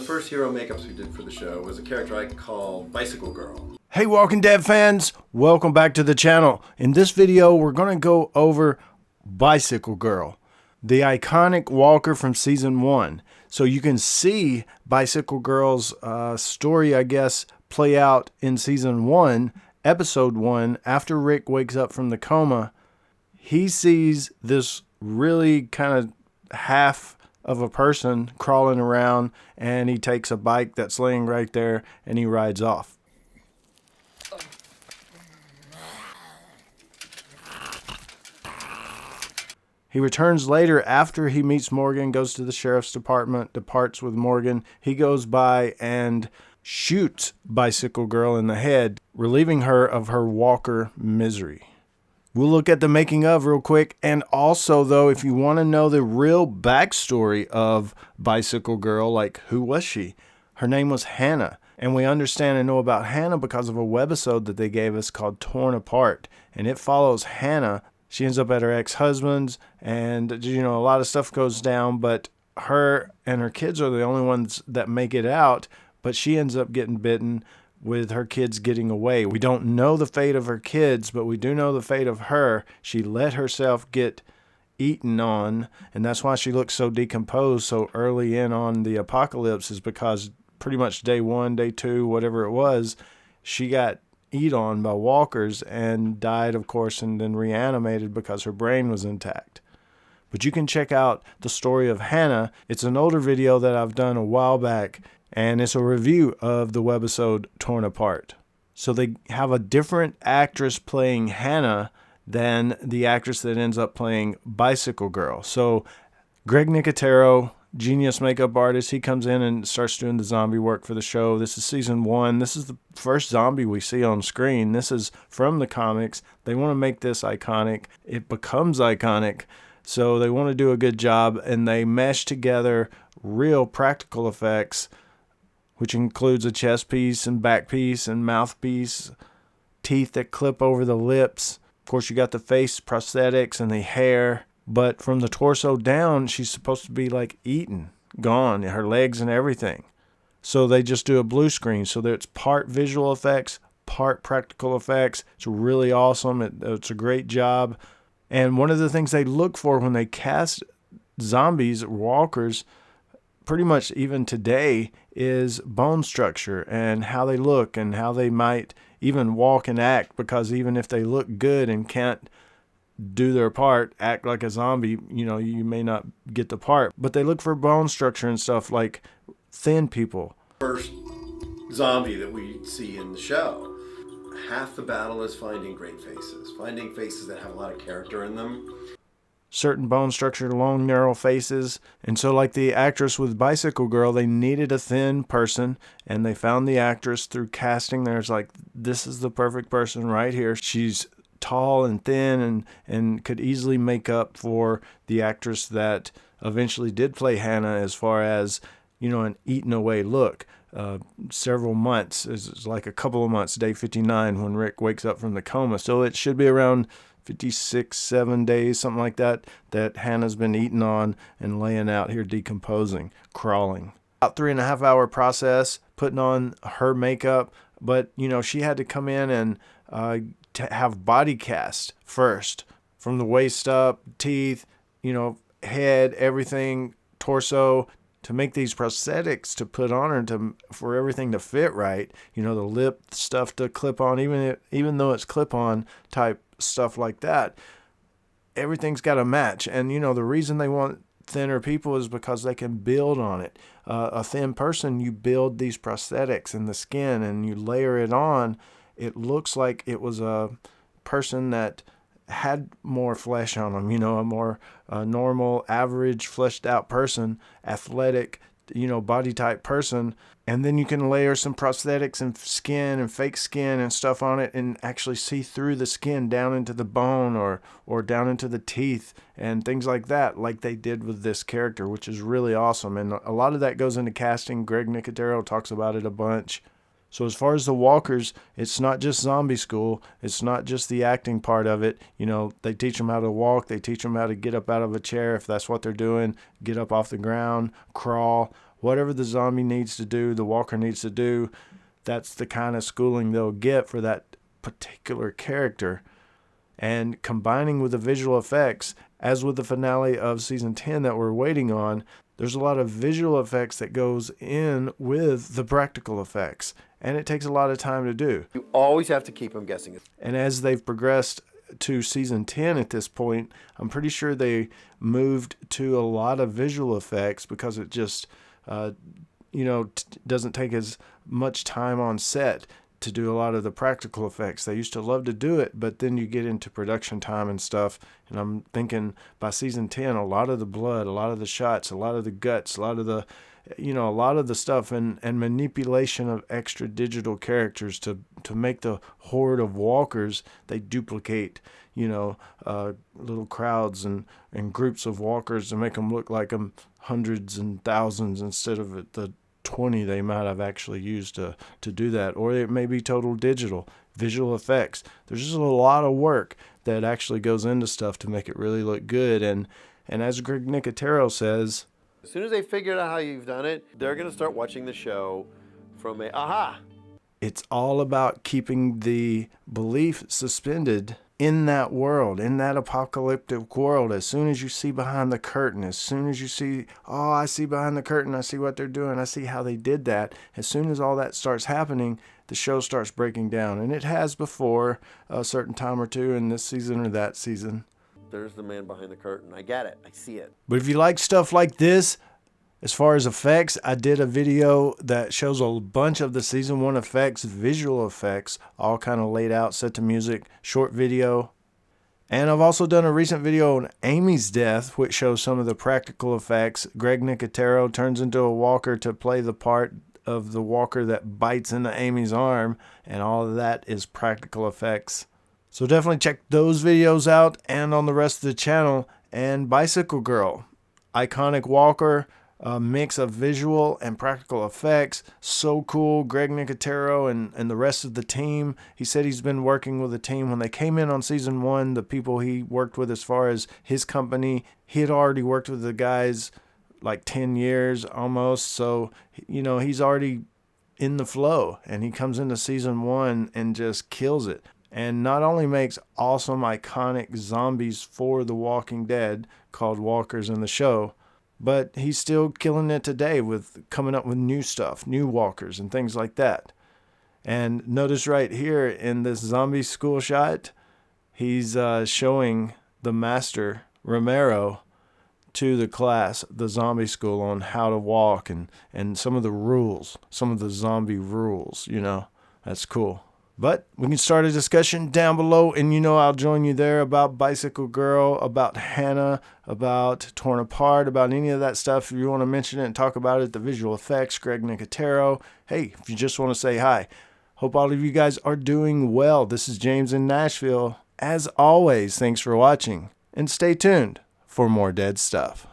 first hero makeups we did for the show was a character I call Bicycle Girl. Hey Walking Dead fans, welcome back to the channel. In this video, we're going to go over Bicycle Girl, the iconic walker from season 1. So you can see Bicycle Girl's story, I guess, play out in season 1, episode 1, after Rick wakes up from the coma. He sees this really kind of half of a person crawling around, and he takes a bike that's laying right there and he rides off. He returns later after he meets Morgan, goes to the sheriff's department, departs with Morgan. He goes by and shoots Bicycle Girl in the head, relieving her of her walker misery. We'll look at the making of real quick. And also, though, if you want to know the real backstory of Bicycle Girl, like who was she? Her name was Hannah. And we understand and know about Hannah because of a webisode that they gave us called Torn Apart. And it follows Hannah. She ends up at her ex-husband's, and, you know, a lot of stuff goes down, but her and her kids are the only ones that make it out, but she ends up getting bitten with her kids getting away. We don't know the fate of her kids, but we do know the fate of her. She let herself get eaten on, and that's why she looks so decomposed so early in on the apocalypse, is because pretty much day 1, day 2, whatever it was, she got eat on by walkers and died, of course, and then reanimated because her brain was intact. But you can check out the story of Hannah. It's an older video that I've done a while back, and it's a review of the webisode Torn Apart. So they have a different actress playing Hannah than the actress that ends up playing Bicycle Girl. So Greg Nicotero, genius makeup artist, he comes in and starts doing the zombie work for the show. This is season 1. This is the first zombie we see on screen. This is from the comics. They want to make this iconic. It becomes iconic. So they want to do a good job, and they mesh together real practical effects, which includes a chest piece and back piece and mouth piece, teeth that clip over the lips. Of course, you got the face prosthetics and the hair. But from the torso down, she's supposed to be like eaten, gone, her legs and everything. So they just do a blue screen. So that it's part visual effects, part practical effects. It's really awesome. It's a great job. And one of the things they look for when they cast zombies, walkers, pretty much even today, is bone structure and how they look and how they might even walk and act. Because even if they look good and can't do their part, act like a zombie, you know, you may not get the part. But they look for bone structure and stuff like thin people. First zombie that we see in the show, half the battle is finding great faces. Finding faces that have a lot of character in them. Certain bone structure, long, narrow faces. And so like the actress with Bicycle Girl, they needed a thin person, and they found the actress through casting. There's like, this is the perfect person right here. She's tall and thin and could easily make up for the actress that eventually did play Hannah, as far as, you know, an eaten away look. Several months, it's like a couple of months, day 59, when Rick wakes up from the coma. So it should be around 56, 7 days, something like that, that Hannah's been eaten on and laying out here decomposing, crawling. About 3.5 hour process putting on her makeup, but, you know, she had to come in and to have body cast first, from the waist up, teeth, you know, head, everything, torso, to make these prosthetics to put on her, for everything to fit right. You know, the lip stuff to clip on, even though it's clip on type stuff like that, everything's got to match. And, you know, the reason they want thinner people is because they can build on it. A thin person, you build these prosthetics in the skin and you layer it on. It looks like it was a person that had more flesh on them, you know, a more normal, average, fleshed out person, athletic, you know, body type person. And then you can layer some prosthetics and skin and fake skin and stuff on it and actually see through the skin down into the bone or down into the teeth and things like that, like they did with this character, which is really awesome. And a lot of that goes into casting. Greg Nicotero talks about it a bunch. So as far as the walkers, it's not just zombie school. It's not just the acting part of it. You know, they teach them how to walk. They teach them how to get up out of a chair if that's what they're doing, get up off the ground, crawl, whatever the zombie needs to do, the walker needs to do, that's the kind of schooling they'll get for that particular character. And combining with the visual effects, as with the finale of season 10 that we're waiting on, there's a lot of visual effects that goes in with the practical effects. And it takes a lot of time to do. You always have to keep them guessing. And as they've progressed to season 10 at this point, I'm pretty sure they moved to a lot of visual effects because it just, doesn't take as much time on set to do a lot of the practical effects. They used to love to do it, but then you get into production time and stuff. And I'm thinking by season 10, a lot of the blood, a lot of the shots, a lot of the guts, a lot of the stuff and manipulation of extra digital characters to make the horde of walkers, they duplicate, little crowds and groups of walkers to make them look like hundreds and thousands instead of the 20 they might have actually used to do that. Or it may be total digital visual effects. There's just a lot of work that actually goes into stuff to make it really look good. And as Greg Nicotero says, as soon as they figure out how you've done it, they're going to start watching the show from aha. It's all about keeping the belief suspended in that world, in that apocalyptic world. As soon as you see behind the curtain, as soon as you see, I see behind the curtain, I see what they're doing, I see how they did that. As soon as all that starts happening, the show starts breaking down. And it has before a certain time or two in this season or that season. There's the man behind the curtain. I get it. I see it. But if you like stuff like this, as far as effects, I did a video that shows a bunch of the season 1 effects, visual effects, all kind of laid out, set to music, short video. And I've also done a recent video on Amy's death, which shows some of the practical effects. Greg Nicotero turns into a walker to play the part of the walker that bites into Amy's arm, and all of that is practical effects. So definitely check those videos out and on the rest of the channel. And Bicycle Girl, iconic walker, a mix of visual and practical effects. So cool. Greg Nicotero and the rest of the team. He said he's been working with the team. When they came in on season 1, the people he worked with as far as his company, he had already worked with the guys like 10 years almost. So, he's already in the flow. And he comes into season 1 and just kills it. And not only makes awesome, iconic zombies for The Walking Dead called walkers in the show, but he's still killing it today with coming up with new stuff, new walkers and things like that. And notice right here in this zombie school shot, he's showing the master, Romero, to the class, the zombie school, on how to walk and some of the rules, some of the zombie rules, That's cool. But we can start a discussion down below, and I'll join you there about Bicycle Girl, about Hannah, about Torn Apart, about any of that stuff. If you want to mention it and talk about it, the visual effects, Greg Nicotero. Hey, if you just want to say hi. Hope all of you guys are doing well. This is James in Nashville. As always, thanks for watching, and stay tuned for more dead stuff.